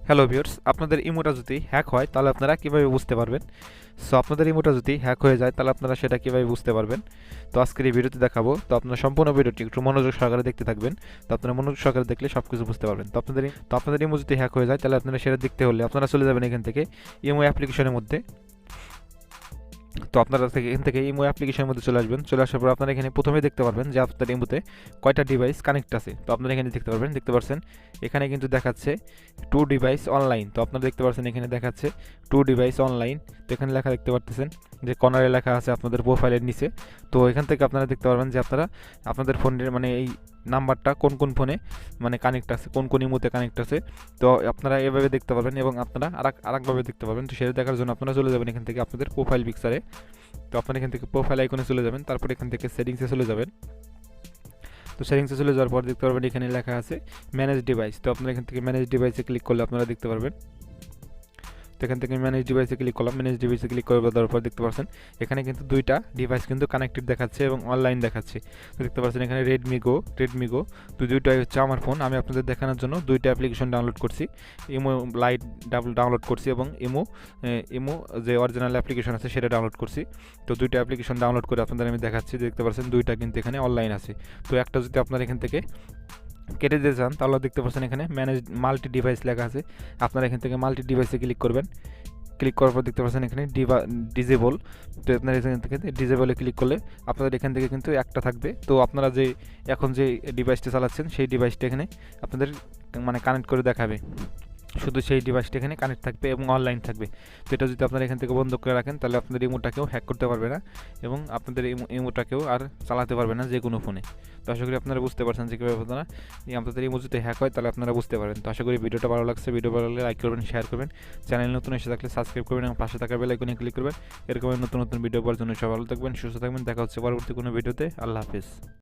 Hello viewers, আপনাদের ইমোটা যদি hack হয় তাহলে আপনারা কিভাবে বুঝতে পারবেন? সো আপনাদের ইমোটা যদি হ্যাক হয়ে যায় তাহলে আপনারা সেটা কিভাবে বুঝতে পারবেন? তো আজকের এই ভিডিওতে দেখাবো। তো আপনারা সম্পূর্ণ ভিডিওটি একটু মনোযোগ সহকারে দেখতে থাকবেন। তো আপনারা মনোযোগ সহকারে দেখলে সবকিছু বুঝতে পারবেন। তো আপনাদের ইমো যদি হ্যাক হয়ে যায় তাহলে আপনারা সেটা দেখতে হলে আপনারা চলে যাবেন এখান থেকে ইমো অ্যাপ্লিকেশনের মধ্যে। তো আপনারা এখান থেকে ইমো অ্যাপ্লিকেশনের মধ্যে চলে আসবেন। চলে আসার পর আপনারা এখানে প্রথমেই দেখতে পারবেন যে আপনার ইমোতে কয়টা ডিভাইস কানেক্ট আছে। তো আপনারা এখানে দেখতে পাচ্ছেন এখানে কিন্তু দেখাচ্ছে টু ডিভাইস অনলাইন। তো আপনারা দেখতে পাচ্ছেন এখানে দেখাচ্ছে টু ডিভাইস অনলাইন। তো এখানে লেখা দেখতে পাচ্ছেন যে কর্নারে লেখা আছে আপনাদের প্রোফাইলের নিচে। তো এখান থেকে আপনারা দেখতে পারবেন যে আপনারা আপনাদের ফোনের মানে এই নাম্বারটা কোন কোন ফোনে মানে কানেক্ট আছে, কোন কোন ইমোতে কানেক্ট আছে। তো আপনারা এভাবে দেখতে পারবেন এবং আপনারা আরেকভাবে দেখতে পারবেন। তো সেটা দেখার জন্য আপনারা চলে যাবেন এখান থেকে আপনাদের প্রোফাইল পিকচারে। তো আপনারা এখান থেকে প্রোফাইল আইকনে চলে যাবেন, তারপর এখান থেকে সেটিংসে চলে যাবেন। তো সেটিংসে চলে যাওয়ার পর দেখতে পারবেন এখানে লেখা আছে ম্যানেজ ডিভাইস। তো আপনারা এখান থেকে ম্যানেজ ডিভাইসে ক্লিক করলে আপনারা দেখতে পারবেন। তো এখান থেকে ম্যানেজ ডিভাইসে ক্লিক করলাম। ম্যানেজ ডিভাইসে ক্লিক করার পর দেখতে পাচ্ছেন এখানে কিন্তু দুইটা ডিভাইস কিন্তু কানেক্টেড দেখাচ্ছে এবং অনলাইন দেখাচ্ছে। তো দেখতে পাচ্ছেন এখানে রেডমি গো তো দুইটাই হচ্ছে আমার ফোন। আমি আপনাদের দেখানোর জন্য দুইটা অ্যাপ্লিকেশন ডাউনলোড করছি। ইমো লাইট ডাউনলোড করছি এবং ইমো যে অরিজিনাল অ্যাপ্লিকেশন আছে সেটা ডাউনলোড করছি। তো দুইটা অ্যাপ্লিকেশন ডাউনলোড করে আপনাদের আমি দেখাচ্ছি। দেখতে পাচ্ছেন দুইটা কিন্তু এখানে অনলাইন আছে। তো একটা যদি আপনারা এখান থেকে কেটে দিতে চান তাহলে দেখতে পাচ্ছেন এখানে ম্যানেজ মাল্টি ডিভাইস লেখা আছে। আপনারা এখান থেকে মাল্টি ডিভাইসে ক্লিক করবেন। ক্লিক করার পর দেখতে পাচ্ছেন এখানে ডিজেবল। তো আপনারা এখান থেকে ডিজেবলে ক্লিক করলে আপনাদের এখান থেকে কিন্তু একটা থাকবে। তো আপনারা যে এখন যে ডিভাইসটা চালাচ্ছেন সেই ডিভাইসটা এখানে আপনাদের মানে কানেক্ট করে দেখাবে। শুধু সেই ডিভাইসটা এখানে কানেক্ট থাকবে এবং অনলাইন থাকবে। তো এটা যদি আপনারা এখান থেকে বন্ধ করে রাখেন তাহলে আপনাদের ইমোটাকেও হ্যাক করতে পারবে না এবং আপনাদের ইমোটাকেও আর চালাতে পারবে না যে কোনো ফোনে। তো আশা করি আপনারা বুঝতে পারছেন যে কীভাবে আপনারা আপনাদের ইমো যদি হ্যাক হয় তাহলে আপনারা বুঝতে পারেন। তো আশা করি ভিডিওটা ভালো লাগছে। ভিডিও ভালো লাগলে লাইক করবেন, শেয়ার করবেন, চ্যানেল নতুন এসে থাকলে সাবস্ক্রাইব করবেন এবং পাশে থাকা বেল আইকনে ক্লিক করবেন। এরকম নতুন নতুন ভিডিও পাওয়ার জন্য সবাই ভালো থাকবেন, সুস্থ থাকবেন। দেখা হচ্ছে পরবর্তী কোনো ভিডিওতে। আল্লাহ হাফিজ।